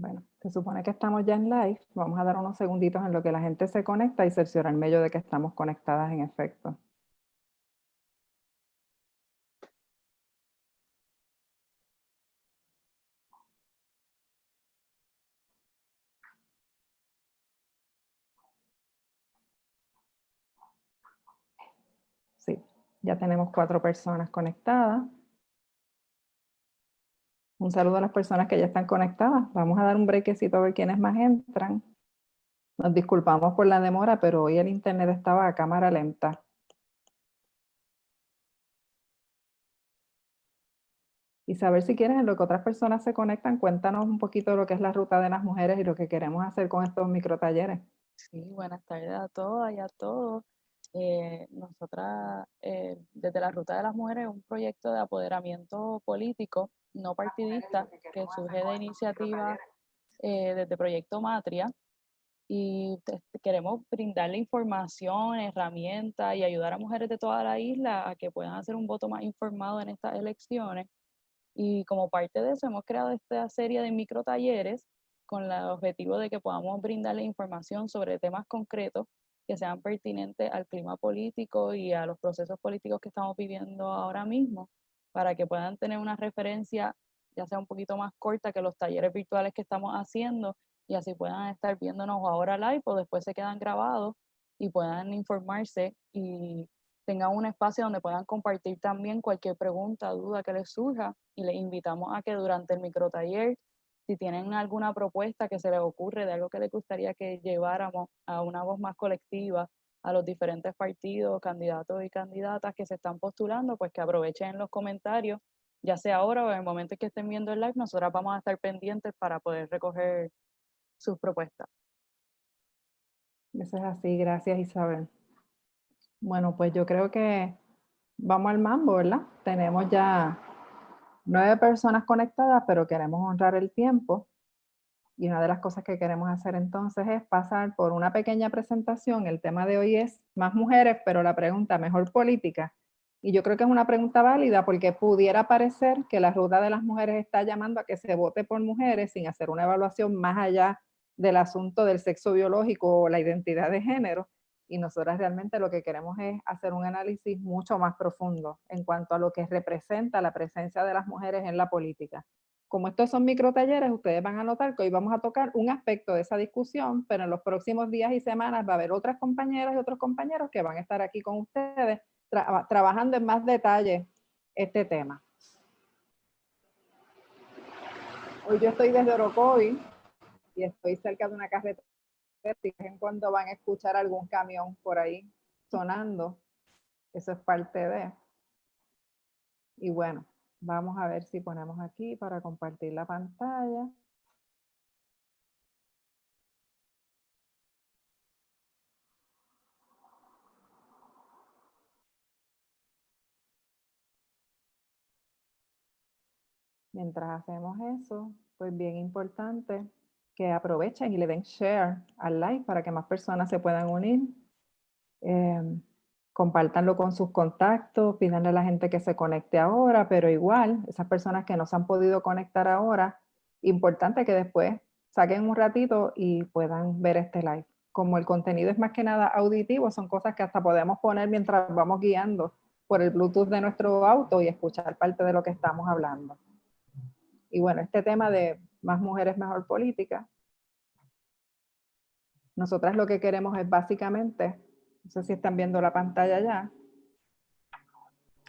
Bueno, se supone que estamos ya en live. Vamos a dar unos segunditos en lo que la gente se conecta y cerciorarme yo de que estamos conectadas en efecto. Sí, ya tenemos 4 personas conectadas. Un saludo a las personas que ya están conectadas. Vamos a dar un brequecito a ver quiénes más entran. Nos disculpamos por la demora, pero hoy el internet estaba a cámara lenta. Y saber si quieres, en lo que otras personas se conectan, cuéntanos un poquito de lo que es la ruta de las mujeres y lo que queremos hacer con estos microtalleres. Sí, buenas tardes a todas y a todos. Nosotras, desde la Ruta de las Mujeres, un proyecto de apoderamiento político no partidista que surge de iniciativa desde Proyecto Matria, y queremos brindarle información, herramientas y ayudar a mujeres de toda la isla a que puedan hacer un voto más informado en estas elecciones. Y como parte de eso hemos creado esta serie de microtalleres con el objetivo de que podamos brindarle información sobre temas concretos que sean pertinentes al clima político y a los procesos políticos que estamos viviendo ahora mismo, para que puedan tener una referencia ya sea un poquito más corta que los talleres virtuales que estamos haciendo, y así puedan estar viéndonos ahora live o después se quedan grabados y puedan informarse y tengan un espacio donde puedan compartir también cualquier pregunta, duda que les surja, y les invitamos a que durante el microtaller, si tienen alguna propuesta que se les ocurre de algo que les gustaría que lleváramos a una voz más colectiva a los diferentes partidos, candidatos y candidatas que se están postulando, pues que aprovechen los comentarios, ya sea ahora o en el momento en que estén viendo el live. Nosotras vamos a estar pendientes para poder recoger sus propuestas. Eso es así, gracias Isabel. Bueno, pues yo creo que vamos al mambo, ¿verdad? Tenemos ya 9 personas conectadas, pero queremos honrar el tiempo. Y una de las cosas que queremos hacer entonces es pasar por una pequeña presentación. El tema de hoy es más mujeres, pero la pregunta, ¿mejor política? Y yo creo que es una pregunta válida porque pudiera parecer que la ruta de las mujeres está llamando a que se vote por mujeres sin hacer una evaluación más allá del asunto del sexo biológico o la identidad de género. Y nosotras realmente lo que queremos es hacer un análisis mucho más profundo en cuanto a lo que representa la presencia de las mujeres en la política. Como estos son microtalleres, ustedes van a notar que hoy vamos a tocar un aspecto de esa discusión, pero en los próximos días y semanas va a haber otras compañeras y otros compañeros que van a estar aquí con ustedes trabajando en más detalle este tema. Hoy yo estoy desde Orocovi y estoy cerca de una carretera, y de vez en cuando van a escuchar algún camión por ahí sonando. Eso es parte de. Y bueno, vamos a ver si ponemos aquí para compartir la pantalla. Mientras hacemos eso, pues bien importante que aprovechen y le den share al live para que más personas se puedan unir. Compártanlo con sus contactos, pídanle a la gente que se conecte ahora, pero igual, esas personas que no se han podido conectar ahora, importante que después saquen un ratito y puedan ver este live. Como el contenido es más que nada auditivo, son cosas que hasta podemos poner mientras vamos guiando por el Bluetooth de nuestro auto y escuchar parte de lo que estamos hablando. Y bueno, este tema de más mujeres, mejor política, nosotras lo que queremos es básicamente, no sé si están viendo la pantalla ya,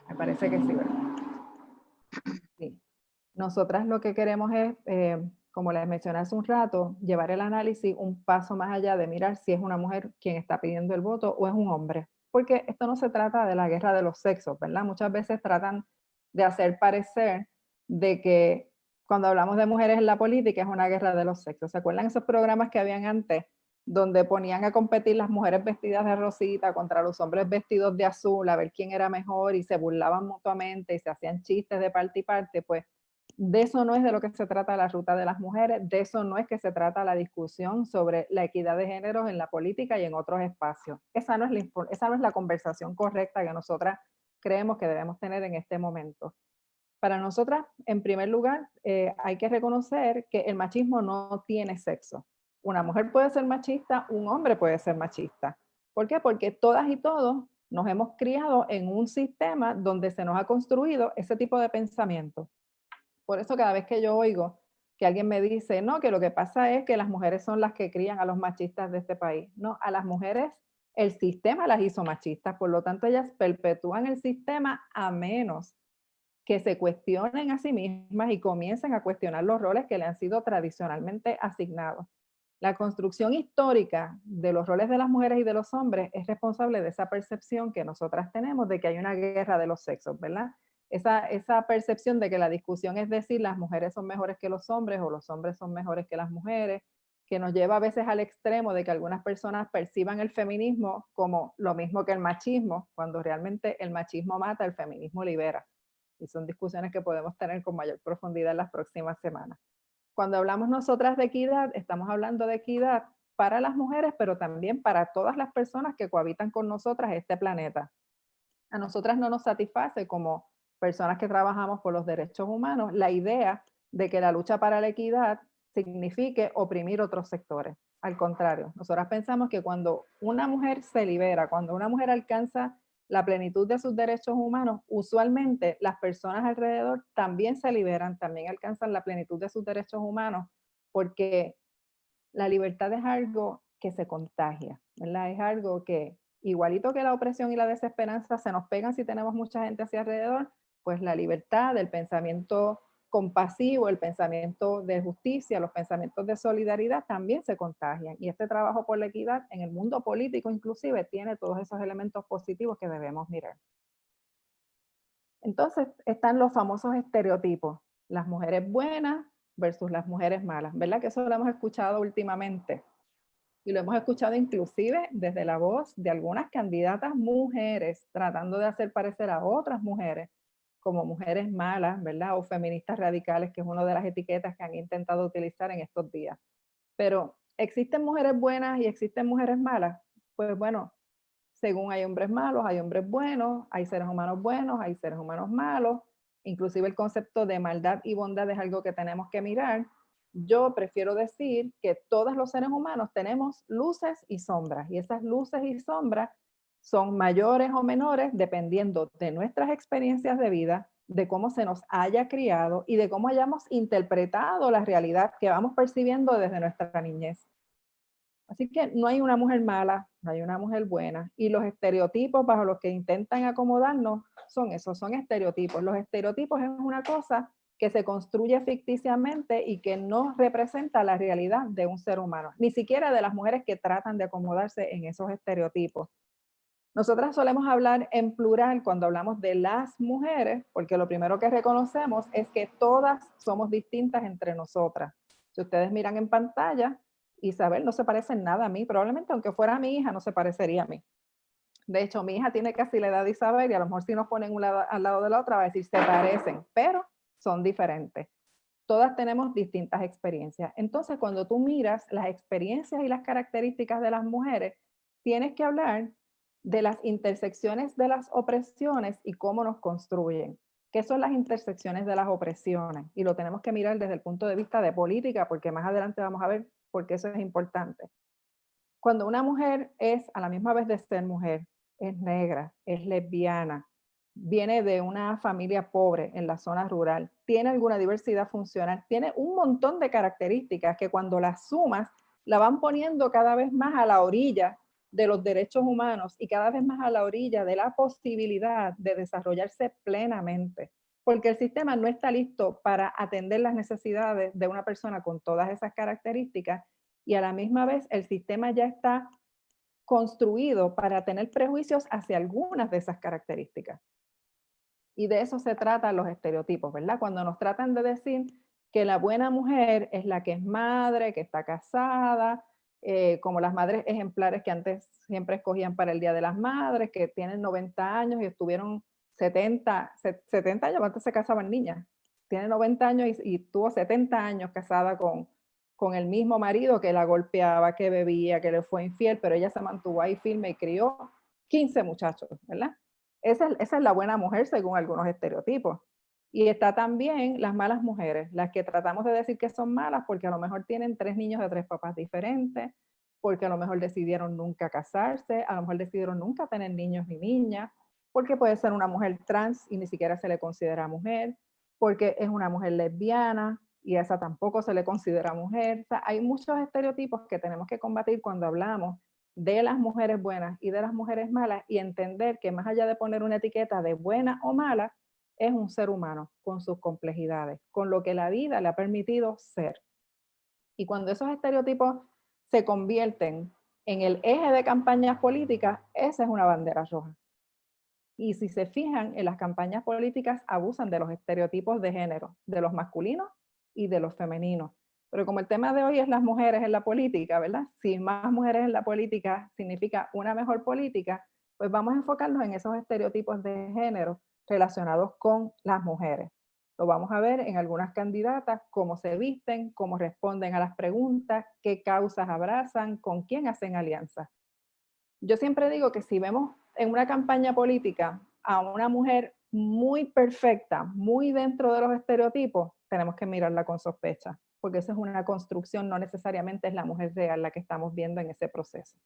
me parece que sí, ¿verdad? Sí. Nosotras lo que queremos es, como les mencioné hace un rato, llevar el análisis un paso más allá de mirar si es una mujer quien está pidiendo el voto o es un hombre. Porque esto no se trata de la guerra de los sexos, ¿verdad? Muchas veces tratan de hacer parecer de que cuando hablamos de mujeres en la política es una guerra de los sexos. ¿Se acuerdan esos programas que habían antes donde ponían a competir las mujeres vestidas de rosita contra los hombres vestidos de azul a ver quién era mejor y se burlaban mutuamente y se hacían chistes de parte y parte? Pues de eso no es de lo que se trata la ruta de las mujeres, de eso no es que se trata la discusión sobre la equidad de géneros en la política y en otros espacios. Esa no es la conversación correcta que nosotras creemos que debemos tener en este momento. Para nosotras, en primer lugar, hay que reconocer que el machismo no tiene sexo. Una mujer puede ser machista, un hombre puede ser machista. ¿Por qué? Porque todas y todos nos hemos criado en un sistema donde se nos ha construido ese tipo de pensamiento. Por eso cada vez que yo oigo que alguien me dice, no, que lo que pasa es que las mujeres son las que crían a los machistas de este país. No, a las mujeres el sistema las hizo machistas, por lo tanto ellas perpetúan el sistema a menos que se cuestionen a sí mismas y comiencen a cuestionar los roles que le han sido tradicionalmente asignados. La construcción histórica de los roles de las mujeres y de los hombres es responsable de esa percepción que nosotras tenemos de que hay una guerra de los sexos, ¿verdad? Esa percepción de que la discusión es decir las mujeres son mejores que los hombres o los hombres son mejores que las mujeres, que nos lleva a veces al extremo de que algunas personas perciban el feminismo como lo mismo que el machismo, cuando realmente el machismo mata, el feminismo libera. Y son discusiones que podemos tener con mayor profundidad en las próximas semanas. Cuando hablamos nosotras de equidad, estamos hablando de equidad para las mujeres, pero también para todas las personas que cohabitan con nosotras este planeta. A nosotras no nos satisface como personas que trabajamos por los derechos humanos la idea de que la lucha para la equidad signifique oprimir otros sectores. Al contrario, nosotras pensamos que cuando una mujer se libera, cuando una mujer alcanza la plenitud de sus derechos humanos, usualmente las personas alrededor también se liberan, también alcanzan la plenitud de sus derechos humanos, porque la libertad es algo que se contagia, ¿verdad? Es algo que, igualito que la opresión y la desesperanza, se nos pegan si tenemos mucha gente hacia alrededor, pues la libertad, el pensamiento compasivo, el pensamiento de justicia, los pensamientos de solidaridad también se contagian. Y este trabajo por la equidad en el mundo político inclusive tiene todos esos elementos positivos que debemos mirar. Entonces están los famosos estereotipos, las mujeres buenas versus las mujeres malas, ¿verdad? Que eso lo hemos escuchado últimamente. Y lo hemos escuchado inclusive desde la voz de algunas candidatas mujeres tratando de hacer parecer a otras mujeres como mujeres malas, ¿verdad? O feministas radicales, que es una de las etiquetas que han intentado utilizar en estos días. Pero, ¿existen mujeres buenas y existen mujeres malas? Pues bueno, según hay hombres malos, hay hombres buenos, hay seres humanos buenos, hay seres humanos malos, inclusive el concepto de maldad y bondad es algo que tenemos que mirar. Yo prefiero decir que todos los seres humanos tenemos luces y sombras, y esas luces y sombras son mayores o menores dependiendo de nuestras experiencias de vida, de cómo se nos haya criado y de cómo hayamos interpretado la realidad que vamos percibiendo desde nuestra niñez. Así que no hay una mujer mala, no hay una mujer buena. Y los estereotipos bajo los que intentan acomodarnos son esos, son estereotipos. Los estereotipos es una cosa que se construye ficticiamente y que no representa la realidad de un ser humano, ni siquiera de las mujeres que tratan de acomodarse en esos estereotipos. Nosotras solemos hablar en plural cuando hablamos de las mujeres, porque lo primero que reconocemos es que todas somos distintas entre nosotras. Si ustedes miran en pantalla, Isabel no se parece en nada a mí, probablemente aunque fuera mi hija no se parecería a mí. De hecho, mi hija tiene casi la edad de Isabel y a lo mejor si nos ponen al lado de la otra va a decir se parecen, pero son diferentes. Todas tenemos distintas experiencias. Entonces, cuando tú miras las experiencias y las características de las mujeres, tienes que hablar de las intersecciones de las opresiones y cómo nos construyen. ¿Qué son las intersecciones de las opresiones? Y lo tenemos que mirar desde el punto de vista de política, porque más adelante vamos a ver por qué eso es importante. Cuando una mujer es, a la misma vez de ser mujer, es negra, es lesbiana, viene de una familia pobre en la zona rural, tiene alguna diversidad funcional, tiene un montón de características que cuando las sumas, la van poniendo cada vez más a la orilla de los derechos humanos y cada vez más a la orilla de la posibilidad de desarrollarse plenamente, porque el sistema no está listo para atender las necesidades de una persona con todas esas características y a la misma vez el sistema ya está construido para tener prejuicios hacia algunas de esas características. Y de eso se tratan los estereotipos, ¿verdad? Cuando nos tratan de decir que la buena mujer es la que es madre, que está casada, como las madres ejemplares que antes siempre escogían para el Día de las Madres, que tienen 90 años y estuvieron 70 años, antes se casaban niñas, tiene 90 años y tuvo 70 años casada con el mismo marido que la golpeaba, que bebía, que le fue infiel, pero ella se mantuvo ahí firme y crió 15 muchachos, ¿verdad? Esa es la buena mujer según algunos estereotipos. Y está también las malas mujeres, las que tratamos de decir que son malas porque a lo mejor tienen 3 niños de 3 papás diferentes, porque a lo mejor decidieron nunca casarse, a lo mejor decidieron nunca tener niños ni niñas, porque puede ser una mujer trans y ni siquiera se le considera mujer, porque es una mujer lesbiana y a esa tampoco se le considera mujer. O sea, hay muchos estereotipos que tenemos que combatir cuando hablamos de las mujeres buenas y de las mujeres malas y entender que más allá de poner una etiqueta de buena o mala, es un ser humano con sus complejidades, con lo que la vida le ha permitido ser. Y cuando esos estereotipos se convierten en el eje de campañas políticas, esa es una bandera roja. Y si se fijan, en las campañas políticas abusan de los estereotipos de género, de los masculinos y de los femeninos. Pero como el tema de hoy es las mujeres en la política, ¿verdad? Si más mujeres en la política significa una mejor política, pues vamos a enfocarnos en esos estereotipos de género relacionados con las mujeres. Lo vamos a ver en algunas candidatas, cómo se visten, cómo responden a las preguntas, qué causas abrazan, con quién hacen alianzas. Yo siempre digo que si vemos en una campaña política a una mujer muy perfecta, muy dentro de los estereotipos, tenemos que mirarla con sospecha, porque eso es una construcción, no necesariamente es la mujer real la que estamos viendo en ese proceso.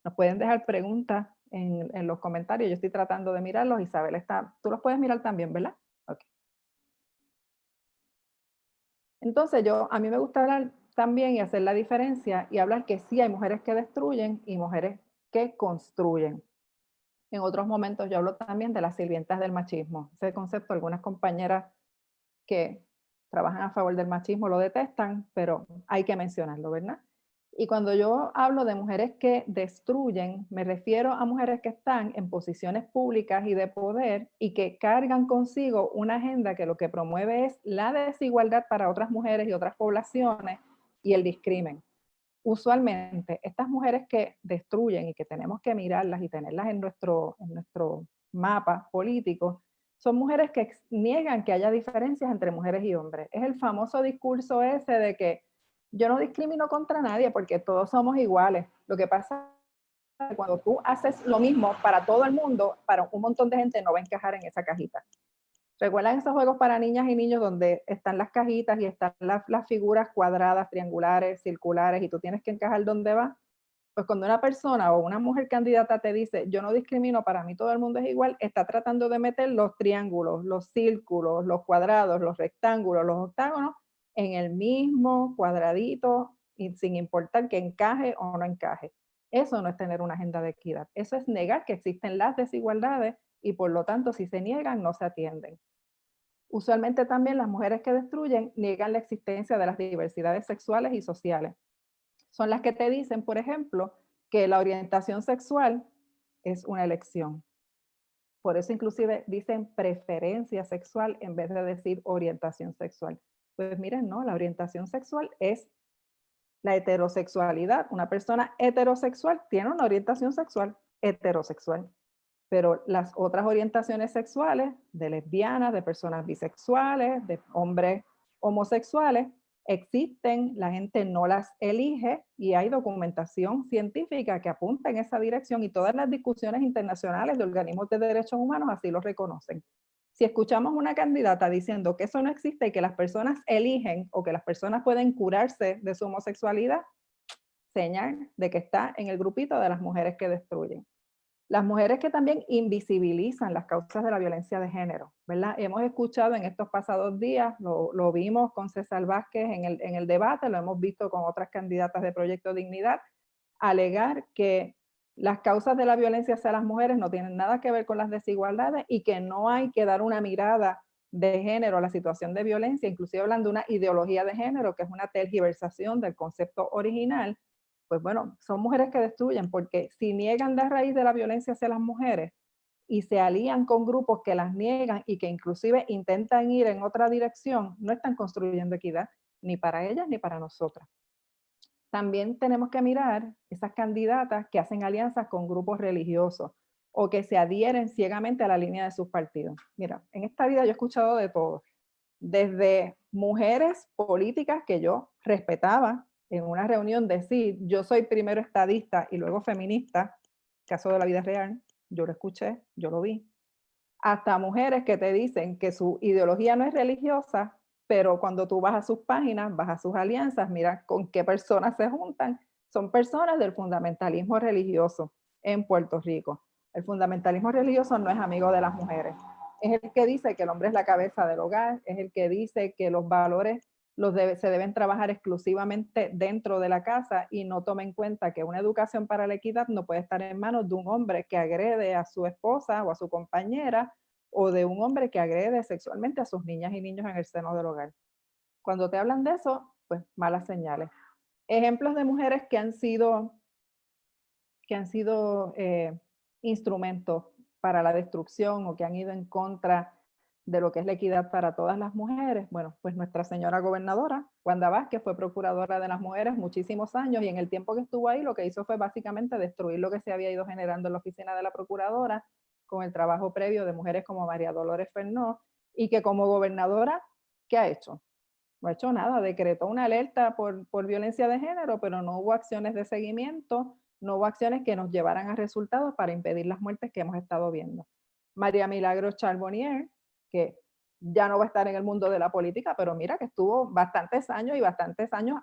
Nos pueden dejar preguntas en los comentarios, yo estoy tratando de mirarlos, Isabel está, tú los puedes mirar también, ¿verdad? Ok. Entonces a mí me gusta hablar también y hacer la diferencia y hablar que sí hay mujeres que destruyen y mujeres que construyen. En otros momentos yo hablo también de las sirvientas del machismo. Ese concepto, algunas compañeras que trabajan a favor del machismo lo detestan, pero hay que mencionarlo, ¿verdad? Y cuando yo hablo de mujeres que destruyen, me refiero a mujeres que están en posiciones públicas y de poder y que cargan consigo una agenda que lo que promueve es la desigualdad para otras mujeres y otras poblaciones y el discrimen. Usualmente, estas mujeres que destruyen y que tenemos que mirarlas y tenerlas en nuestro mapa político, son mujeres que niegan que haya diferencias entre mujeres y hombres. Es el famoso discurso ese de que yo no discrimino contra nadie porque todos somos iguales. Lo que pasa es que cuando tú haces lo mismo para todo el mundo, para un montón de gente no va a encajar en esa cajita. ¿Recuerdan esos juegos para niñas y niños donde están las cajitas y están las figuras cuadradas, triangulares, circulares y tú tienes que encajar dónde va? Pues cuando una persona o una mujer candidata te dice, yo no discrimino, para mí todo el mundo es igual, está tratando de meter los triángulos, los círculos, los cuadrados, los rectángulos, los octágonos en el mismo cuadradito y sin importar que encaje o no encaje. Eso no es tener una agenda de equidad, eso es negar que existen las desigualdades y por lo tanto si se niegan no se atienden. Usualmente también las mujeres que destruyen niegan la existencia de las diversidades sexuales y sociales. Son las que te dicen, por ejemplo, que la orientación sexual es una elección. Por eso inclusive dicen preferencia sexual en vez de decir orientación sexual. Pues miren, no, la orientación sexual es la heterosexualidad. Una persona heterosexual tiene una orientación sexual heterosexual. Pero las otras orientaciones sexuales de lesbianas, de personas bisexuales, de hombres homosexuales, existen, la gente no las elige y hay documentación científica que apunta en esa dirección y todas las discusiones internacionales de organismos de derechos humanos así lo reconocen. Si escuchamos una candidata diciendo que eso no existe y que las personas eligen o que las personas pueden curarse de su homosexualidad, señal de que está en el grupito de las mujeres que destruyen. Las mujeres que también invisibilizan las causas de la violencia de género, ¿verdad? Hemos escuchado en estos pasados días, lo vimos con César Vázquez en el debate, lo hemos visto con otras candidatas de Proyecto Dignidad, alegar que las causas de la violencia hacia las mujeres no tienen nada que ver con las desigualdades y que no hay que dar una mirada de género a la situación de violencia, inclusive hablando de una ideología de género, que es una tergiversación del concepto original. Pues bueno, son mujeres que destruyen, porque si niegan la raíz de la violencia hacia las mujeres y se alían con grupos que las niegan y que inclusive intentan ir en otra dirección, no están construyendo equidad ni para ellas ni para nosotras. También tenemos que mirar esas candidatas que hacen alianzas con grupos religiosos o que se adhieren ciegamente a la línea de sus partidos. Mira, en esta vida yo he escuchado de todo, desde mujeres políticas que yo respetaba en una reunión decir, yo soy primero estadista y luego feminista, caso de la vida real, yo lo escuché, yo lo vi, hasta mujeres que te dicen que su ideología no es religiosa, pero cuando tú vas a sus páginas, vas a sus alianzas, mira con qué personas se juntan. Son personas del fundamentalismo religioso en Puerto Rico. El fundamentalismo religioso no es amigo de las mujeres. Es el que dice que el hombre es la cabeza del hogar, es el que dice que los valores se deben trabajar exclusivamente dentro de la casa y no toma en cuenta que una educación para la equidad no puede estar en manos de un hombre que agrede a su esposa o a su compañera o de un hombre que agrede sexualmente a sus niñas y niños en el seno del hogar. Cuando te hablan de eso, pues malas señales. Ejemplos de mujeres que han sido instrumentos para la destrucción o que han ido en contra de lo que es la equidad para todas las mujeres. Bueno, pues nuestra señora gobernadora, Wanda Vázquez, fue procuradora de las mujeres muchísimos años y en el tiempo que estuvo ahí lo que hizo fue básicamente destruir lo que se había ido generando en la oficina de la procuradora con el trabajo previo de mujeres como María Dolores Fernó y que como gobernadora, ¿qué ha hecho? No ha hecho nada, decretó una alerta por violencia de género, pero no hubo acciones de seguimiento, no hubo acciones que nos llevaran a resultados para impedir las muertes que hemos estado viendo. María Milagros Charbonnier, que ya no va a estar en el mundo de la política, pero mira que estuvo bastantes años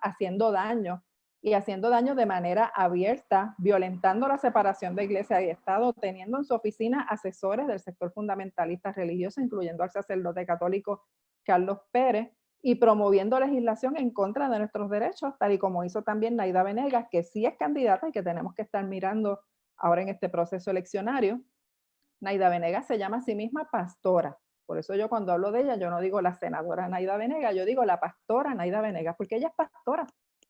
haciendo daño, y haciendo daño de manera abierta, violentando la separación de iglesia y Estado, teniendo en su oficina asesores del sector fundamentalista religioso, incluyendo al sacerdote católico Carlos Pérez, y promoviendo legislación en contra de nuestros derechos, tal y como hizo también Naida Venegas, que sí es candidata y que tenemos que estar mirando ahora en este proceso eleccionario. Naida Venegas se llama a sí misma pastora. Por eso yo cuando hablo de ella, yo no digo la senadora Naida Venegas, yo digo la pastora Naida Venegas, porque ella es pastora.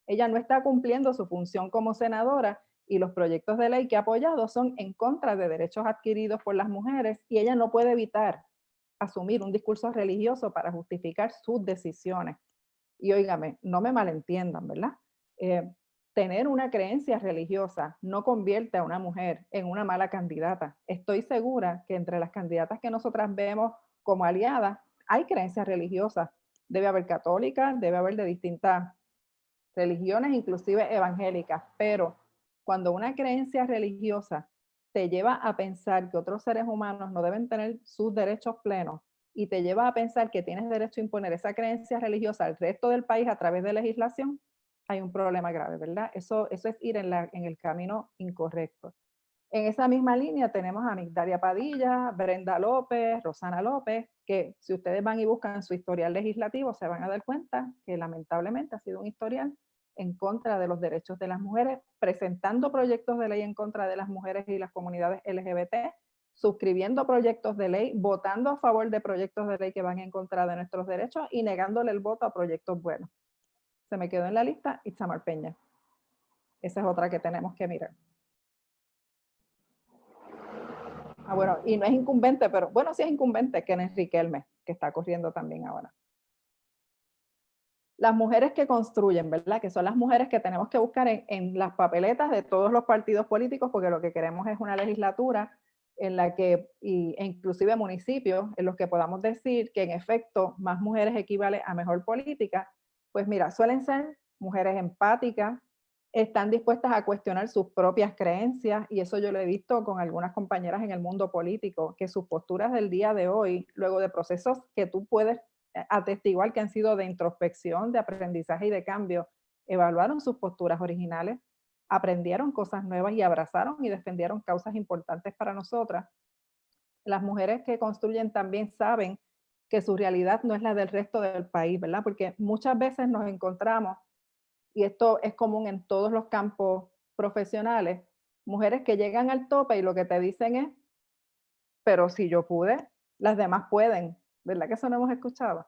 Ella no está cumpliendo su función como senadora y los proyectos de ley que ha apoyado son en contra de derechos adquiridos por las mujeres y ella no puede evitar asumir un discurso religioso para justificar sus decisiones. Y óigame, no me malentiendan, ¿verdad? Eh, Tener una creencia religiosa no convierte a una mujer en una mala candidata. Estoy segura que entre las candidatas que nosotras vemos como aliadas hay creencias religiosas. Debe haber católicas, debe haber de distintas religiones, inclusive evangélicas, pero cuando una creencia religiosa te lleva a pensar que otros seres humanos no deben tener sus derechos plenos y te lleva a pensar que tienes derecho a imponer esa creencia religiosa al resto del país a través de legislación, hay un problema grave, ¿verdad? Eso es ir en el camino incorrecto. En esa misma línea tenemos a Migdalia Padilla, Brenda López, Rosana López, que si ustedes van y buscan su historial legislativo se van a dar cuenta que lamentablemente ha sido un historial en contra de los derechos de las mujeres, presentando proyectos de ley en contra de las mujeres y las comunidades LGBT, suscribiendo proyectos de ley, votando a favor de proyectos de ley que van en contra de nuestros derechos y negándole el voto a proyectos buenos. Se me quedó en la lista Itzamar Peña. Esa es otra que tenemos que mirar. Bueno, y no es incumbente, pero bueno, sí es incumbente, que es Riquelme, que está corriendo también ahora. Las mujeres que construyen, ¿verdad? Que son las mujeres que tenemos que buscar en las papeletas de todos los partidos políticos, porque lo que queremos es una legislatura en la que, e inclusive municipios, en los que podamos decir que en efecto más mujeres equivale a mejor política. Pues mira, suelen ser mujeres empáticas, están dispuestas a cuestionar sus propias creencias, y eso yo lo he visto con algunas compañeras en el mundo político, que sus posturas del día de hoy, luego de procesos que tú puedes atestiguar que han sido de introspección, de aprendizaje y de cambio, evaluaron sus posturas originales, aprendieron cosas nuevas y abrazaron y defendieron causas importantes para nosotras. Las mujeres que construyen también saben que su realidad no es la del resto del país, ¿verdad? Porque muchas veces nos encontramos, y esto es común en todos los campos profesionales, mujeres que llegan al tope y lo que te dicen es, pero si yo pude, las demás pueden, ¿verdad que eso no hemos escuchado?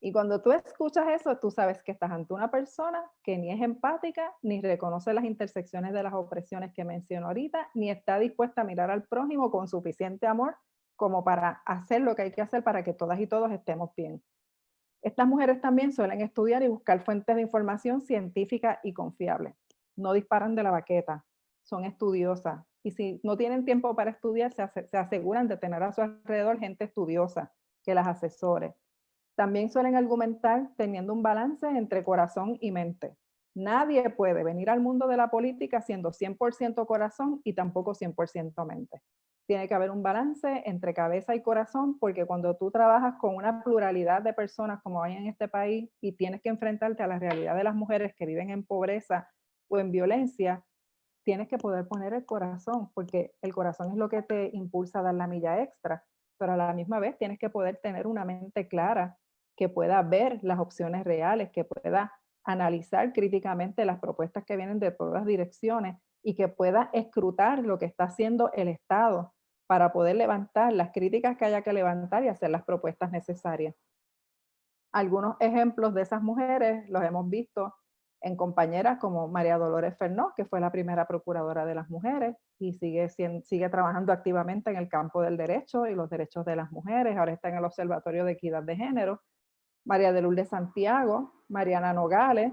Y cuando tú escuchas eso, tú sabes que estás ante una persona que ni es empática, ni reconoce las intersecciones de las opresiones que menciono ahorita, ni está dispuesta a mirar al prójimo con suficiente amor como para hacer lo que hay que hacer para que todas y todos estemos bien. Estas mujeres también suelen estudiar y buscar fuentes de información científica y confiable. No disparan de la baqueta, son estudiosas. Y si no tienen tiempo para estudiar, se aseguran de tener a su alrededor gente estudiosa que las asesore. También suelen argumentar teniendo un balance entre corazón y mente. Nadie puede venir al mundo de la política siendo 100% corazón y tampoco 100% mente. tiene que haber un balance entre cabeza y corazón, porque cuando tú trabajas con una pluralidad de personas como hay en este país y tienes que enfrentarte a la realidad de las mujeres que viven en pobreza o en violencia, tienes que poder poner el corazón, porque el corazón es lo que te impulsa a dar la milla extra, pero a la misma vez tienes que poder tener una mente clara, que pueda ver las opciones reales, que pueda analizar críticamente las propuestas que vienen de todas direcciones y que pueda escrutar lo que está haciendo el Estado para poder levantar las críticas que haya que levantar y hacer las propuestas necesarias. Algunos ejemplos de esas mujeres los hemos visto en compañeras como María Dolores Fernó, que fue la primera procuradora de las mujeres y sigue trabajando activamente en el campo del derecho y los derechos de las mujeres. Ahora está en el Observatorio de Equidad de Género. María de Lourdes Santiago, Mariana Nogales,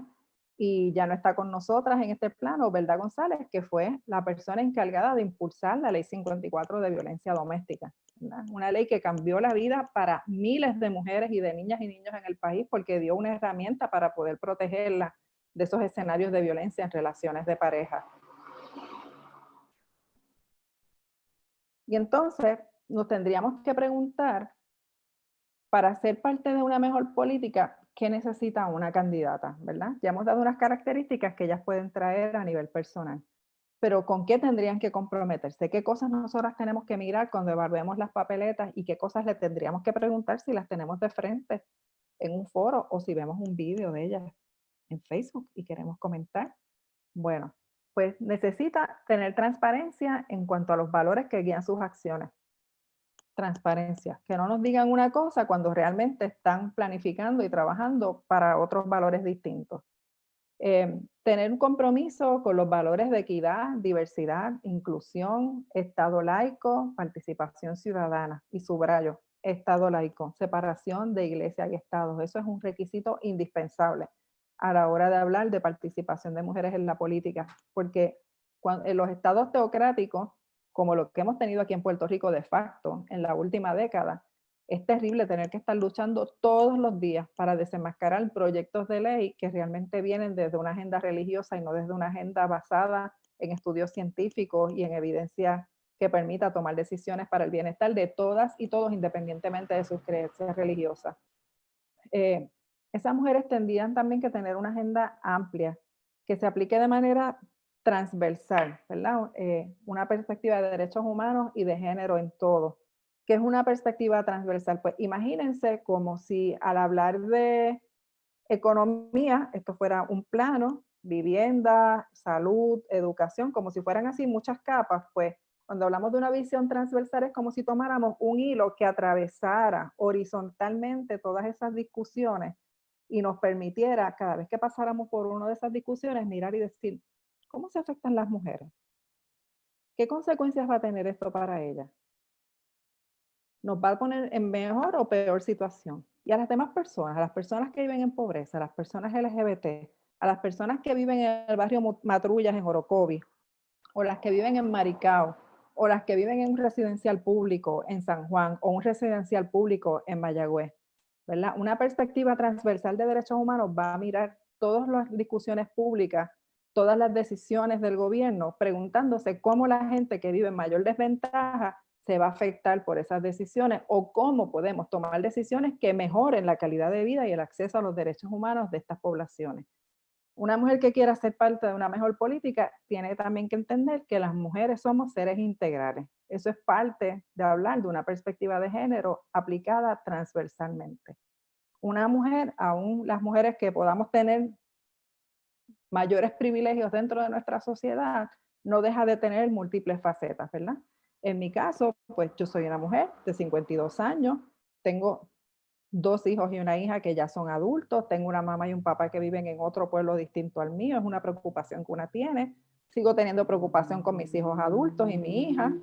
y ya no está con nosotras en este plano, Belda González, que fue la persona encargada de impulsar la Ley 54 de violencia doméstica. ¿Verdad? Una ley que cambió la vida para miles de mujeres y de niñas y niños en el país porque dio una herramienta para poder protegerlas de esos escenarios de violencia en relaciones de pareja. Y entonces nos tendríamos que preguntar, para ser parte de una mejor política, ¿qué necesita una candidata? ¿Verdad? Ya hemos dado unas características que ellas pueden traer a nivel personal, pero ¿con qué tendrían que comprometerse? ¿Qué cosas nosotras tenemos que mirar cuando evaluemos las papeletas y qué cosas le tendríamos que preguntar si las tenemos de frente en un foro o si vemos un vídeo de ellas en Facebook y queremos comentar? Bueno, pues necesita tener transparencia en cuanto a los valores que guían sus acciones. Transparencia, que no nos digan una cosa cuando realmente están planificando y trabajando para otros valores distintos. Tener un compromiso con los valores de equidad, diversidad, inclusión, Estado laico, participación ciudadana, y subrayo, Estado laico, separación de iglesia y Estado. Eso es un requisito indispensable a la hora de hablar de participación de mujeres en la política, porque en los estados teocráticos, como lo que hemos tenido aquí en Puerto Rico de facto en la última década, es terrible tener que estar luchando todos los días para desenmascarar proyectos de ley que realmente vienen desde una agenda religiosa y no desde una agenda basada en estudios científicos y en evidencia que permita tomar decisiones para el bienestar de todas y todos, independientemente de sus creencias religiosas. Esas mujeres tendrían también que tener una agenda amplia, que se aplique de manera transversal, ¿verdad? Una perspectiva de derechos humanos y de género en todo. ¿Qué es una perspectiva transversal? Pues imagínense como si al hablar de economía, esto fuera un plano, vivienda, salud, educación, como si fueran así muchas capas, pues cuando hablamos de una visión transversal es como si tomáramos un hilo que atravesara horizontalmente todas esas discusiones y nos permitiera, cada vez que pasáramos por una de esas discusiones, mirar y decir, ¿cómo se afectan las mujeres? ¿Qué consecuencias va a tener esto para ellas? ¿Nos va a poner en mejor o peor situación? Y a las demás personas, a las personas que viven en pobreza, a las personas LGBT, a las personas que viven en el barrio Matrullas en Orocovis, o las que viven en Maricao, o las que viven en un residencial público en San Juan, o un residencial público en Mayagüez, ¿verdad? Una perspectiva transversal de derechos humanos va a mirar todas las discusiones públicas, todas las decisiones del gobierno, preguntándose cómo la gente que vive en mayor desventaja se va a afectar por esas decisiones o cómo podemos tomar decisiones que mejoren la calidad de vida y el acceso a los derechos humanos de estas poblaciones. Una mujer que quiera ser parte de una mejor política tiene también que entender que las mujeres somos seres integrales. Eso es parte de hablar de una perspectiva de género aplicada transversalmente. Una mujer, aún las mujeres que podamos tener mayores privilegios dentro de nuestra sociedad, no deja de tener múltiples facetas, ¿verdad? En mi caso, pues yo soy una mujer de 52 años, tengo 2 hijos y una hija que ya son adultos, tengo una mamá y un papá que viven en otro pueblo distinto al mío, es una preocupación que una tiene, sigo teniendo preocupación con mis hijos adultos y mi hija,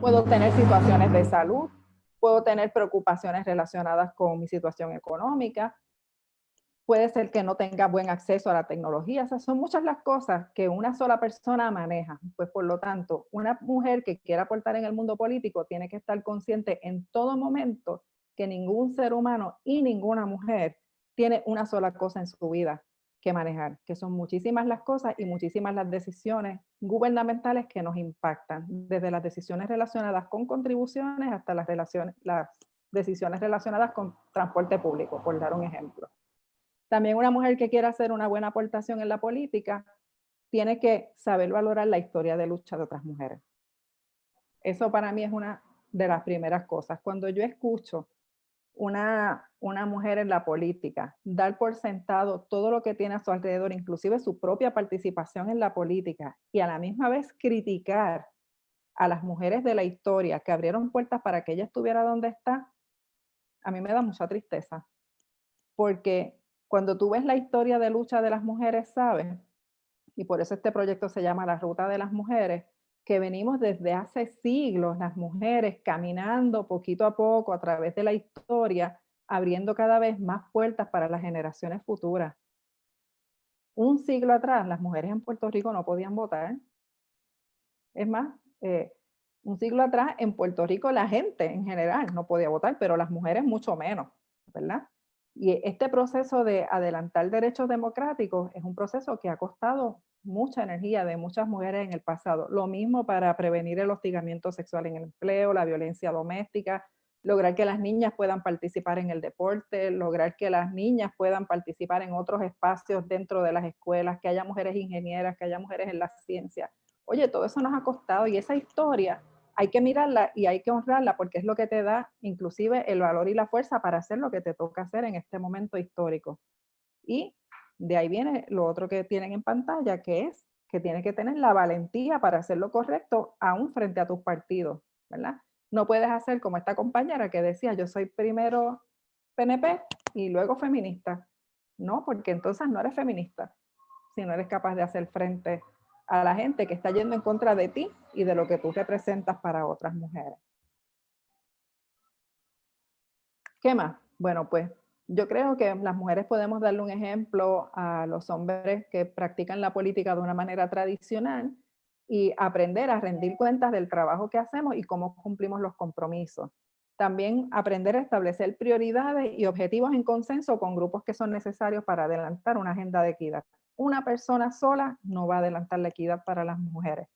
puedo tener situaciones de salud, puedo tener preocupaciones relacionadas con mi situación económica, puede ser que no tenga buen acceso a la tecnología. O sea, son muchas las cosas que una sola persona maneja. Pues por lo tanto, una mujer que quiera aportar en el mundo político tiene que estar consciente en todo momento que ningún ser humano y ninguna mujer tiene una sola cosa en su vida, que manejar, que son muchísimas las cosas y muchísimas las decisiones gubernamentales que nos impactan, desde las decisiones relacionadas con contribuciones hasta las decisiones relacionadas con transporte público, por dar un ejemplo. También una mujer que quiera hacer una buena aportación en la política tiene que saber valorar la historia de lucha de otras mujeres. Eso para mí es una de las primeras cosas. Cuando yo escucho una mujer en la política dar por sentado todo lo que tiene a su alrededor, inclusive su propia participación en la política, y a la misma vez criticar a las mujeres de la historia que abrieron puertas para que ella estuviera donde está, a mí me da mucha tristeza. Porque cuando tú ves la historia de lucha de las mujeres, sabes, y por eso este proyecto se llama La Ruta de las Mujeres, que venimos desde hace siglos las mujeres caminando poquito a poco a través de la historia, abriendo cada vez más puertas para las generaciones futuras. Un siglo atrás las mujeres en Puerto Rico no podían votar. Es más, un siglo atrás en Puerto Rico la gente en general no podía votar, pero las mujeres mucho menos, ¿verdad? Y este proceso de adelantar derechos democráticos es un proceso que ha costado mucha energía de muchas mujeres en el pasado. Lo mismo para prevenir el hostigamiento sexual en el empleo, la violencia doméstica, lograr que las niñas puedan participar en el deporte, lograr que las niñas puedan participar en otros espacios dentro de las escuelas, que haya mujeres ingenieras, que haya mujeres en la ciencia. Oye, todo eso nos ha costado y esa historia hay que mirarla y hay que honrarla porque es lo que te da inclusive el valor y la fuerza para hacer lo que te toca hacer en este momento histórico. Y de ahí viene lo otro que tienen en pantalla, que es que tienes que tener la valentía para hacer lo correcto aún frente a tus partidos, ¿verdad? No puedes hacer como esta compañera que decía, yo soy primero PNP y luego feminista. No, porque entonces no eres feminista, si no eres capaz de hacer frente a la gente que está yendo en contra de ti y de lo que tú representas para otras mujeres. ¿Qué más? Bueno, pues yo creo que las mujeres podemos darle un ejemplo a los hombres que practican la política de una manera tradicional y aprender a rendir cuentas del trabajo que hacemos y cómo cumplimos los compromisos. También aprender a establecer prioridades y objetivos en consenso con grupos que son necesarios para adelantar una agenda de equidad. Una persona sola no va a adelantar la equidad para las mujeres.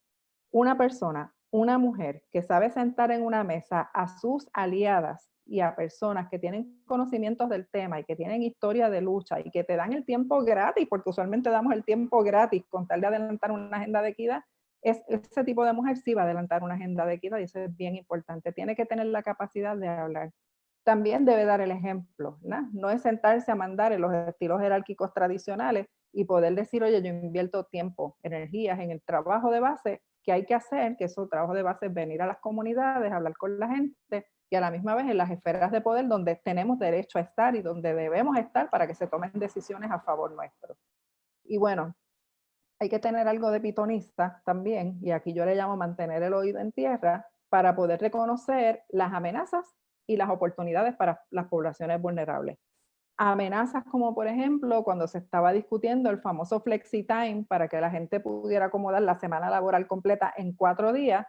Una persona, una mujer que sabe sentar en una mesa a sus aliadas y a personas que tienen conocimientos del tema y que tienen historia de lucha y que te dan el tiempo gratis, porque usualmente damos el tiempo gratis con tal de adelantar una agenda de equidad, ese tipo de mujer sí va a adelantar una agenda de equidad y eso es bien importante. Tiene que tener la capacidad de hablar. También debe dar el ejemplo, ¿verdad? No es sentarse a mandar en los estilos jerárquicos tradicionales y poder decir, oye, yo invierto tiempo, energías en el trabajo de base que hay que hacer, que eso trabajo de base es venir a las comunidades, hablar con la gente y a la misma vez en las esferas de poder donde tenemos derecho a estar y donde debemos estar para que se tomen decisiones a favor nuestro. Y bueno, hay que tener algo de pitonista también, y aquí yo le llamo mantener el oído en tierra para poder reconocer las amenazas y las oportunidades para las poblaciones vulnerables. Amenazas como por ejemplo cuando se estaba discutiendo el famoso flexi time para que la gente pudiera acomodar la semana laboral completa en 4 días,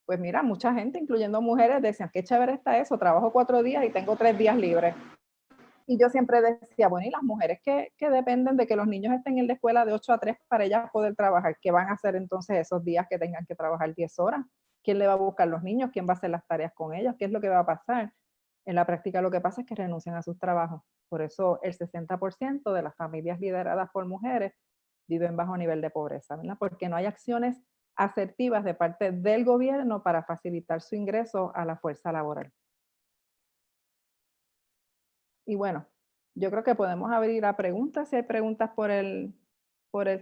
pues mira, mucha gente, incluyendo mujeres, decían, qué chévere está eso, trabajo 4 días y tengo 3 días libres. Y yo siempre decía, bueno, y las mujeres que dependen de que los niños estén en la escuela de 8 a 3 para ellas poder trabajar, ¿qué van a hacer entonces esos días que tengan que trabajar 10 horas? ¿Quién le va a buscar los niños? ¿Quién va a hacer las tareas con ellos? ¿Qué es lo que va a pasar? En la práctica lo que pasa es que renuncian a sus trabajos. Por eso el 60% de las familias lideradas por mujeres viven bajo nivel de pobreza, ¿verdad? Porque no hay acciones asertivas de parte del gobierno para facilitar su ingreso a la fuerza laboral. Y bueno, yo creo que podemos abrir a preguntas, si hay preguntas por el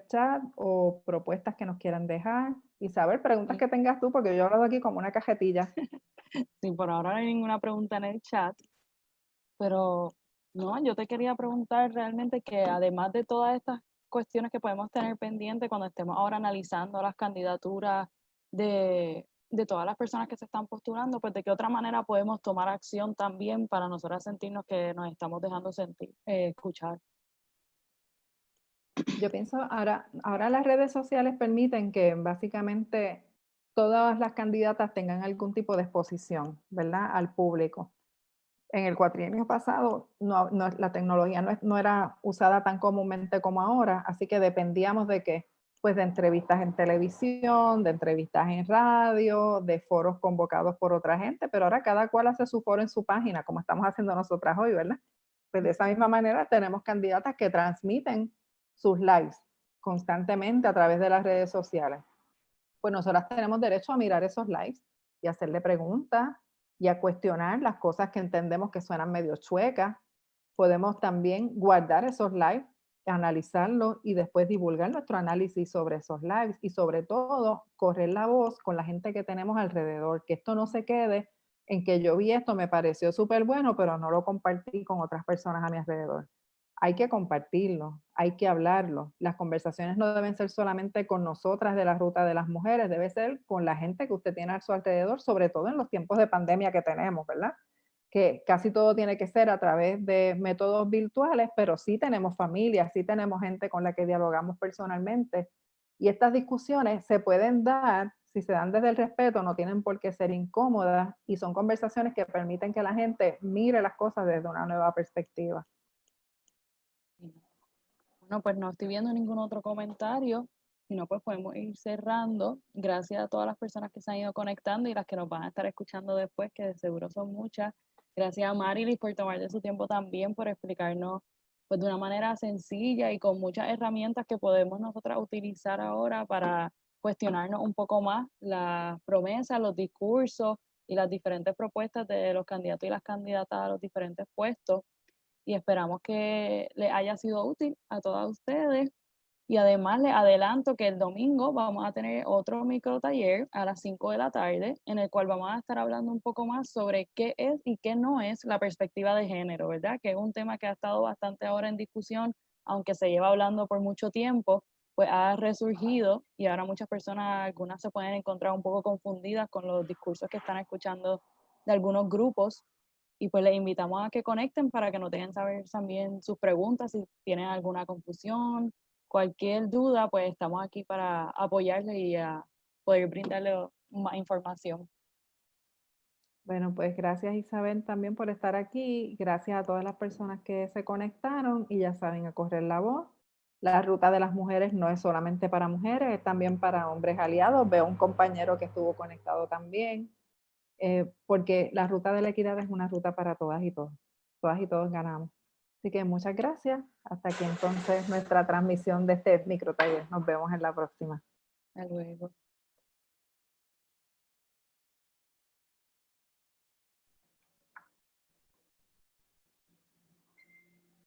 chat o propuestas que nos quieran dejar. Isabel, preguntas que tengas tú, porque yo he hablado aquí como una cajetilla. Sí, por ahora no hay ninguna pregunta en el chat, pero no, yo te quería preguntar realmente que además de todas estas cuestiones que podemos tener pendientes cuando estemos ahora analizando las candidaturas de todas las personas que se están postulando, pues de qué otra manera podemos tomar acción también para nosotras sentirnos que nos estamos dejando sentir, escuchar. Yo pienso, ahora las redes sociales permiten que básicamente todas las candidatas tengan algún tipo de exposición, ¿verdad? Al público. en el cuatrienio pasado la tecnología no era usada tan comúnmente como ahora, así que dependíamos de qué, pues de entrevistas en televisión, de entrevistas en radio, de foros convocados por otra gente, pero ahora cada cual hace su foro en su página, como estamos haciendo nosotras hoy, ¿verdad? Pues de esa misma manera tenemos candidatas que transmiten sus lives constantemente a través de las redes sociales. Pues nosotras tenemos derecho a mirar esos lives y hacerle preguntas y a cuestionar las cosas que entendemos que suenan medio chuecas. Podemos también guardar esos lives, analizarlos y después divulgar nuestro análisis sobre esos lives y sobre todo correr la voz con la gente que tenemos alrededor, que esto no se quede en que yo vi esto, me pareció súper bueno, pero no lo compartí con otras personas a mi alrededor. Hay que compartirlo, hay que hablarlo. Las conversaciones no deben ser solamente con nosotras de la ruta de las mujeres, debe ser con la gente que usted tiene a su alrededor, sobre todo en los tiempos de pandemia que tenemos, ¿verdad? Que casi todo tiene que ser a través de métodos virtuales, pero sí tenemos familia, sí tenemos gente con la que dialogamos personalmente. Y estas discusiones se pueden dar, si se dan desde el respeto, no tienen por qué ser incómodas y son conversaciones que permiten que la gente mire las cosas desde una nueva perspectiva. Bueno, pues no estoy viendo ningún otro comentario, sino pues podemos ir cerrando. Gracias a todas las personas que se han ido conectando y las que nos van a estar escuchando después, que de seguro son muchas. Gracias a Marilis por tomar de su tiempo también, por explicarnos pues de una manera sencilla y con muchas herramientas que podemos nosotras utilizar ahora para cuestionarnos un poco más las promesas, los discursos y las diferentes propuestas de los candidatos y las candidatas a los diferentes puestos, y esperamos que les haya sido útil a todas ustedes. Y además les adelanto que el domingo vamos a tener otro micro taller a las 5 de la tarde, en el cual vamos a estar hablando un poco más sobre qué es y qué no es la perspectiva de género, ¿verdad? Que es un tema que ha estado bastante ahora en discusión, aunque se lleva hablando por mucho tiempo, pues ha resurgido y ahora muchas personas, algunas se pueden encontrar un poco confundidas con los discursos que están escuchando de algunos grupos, y pues les invitamos a que conecten para que nos dejen saber también sus preguntas, si tienen alguna confusión, cualquier duda, pues estamos aquí para apoyarles y a poder brindarles más información. Bueno, pues gracias Isabel también por estar aquí. Gracias a todas las personas que se conectaron y ya saben, a correr la voz. La ruta de las mujeres no es solamente para mujeres, es también para hombres aliados. Veo un compañero que estuvo conectado también, porque la ruta de la equidad es una ruta para todas y todos. Todas y todos ganamos. Así que muchas gracias. Hasta aquí entonces nuestra transmisión de este microtaller. Nos vemos en la próxima. Hasta luego.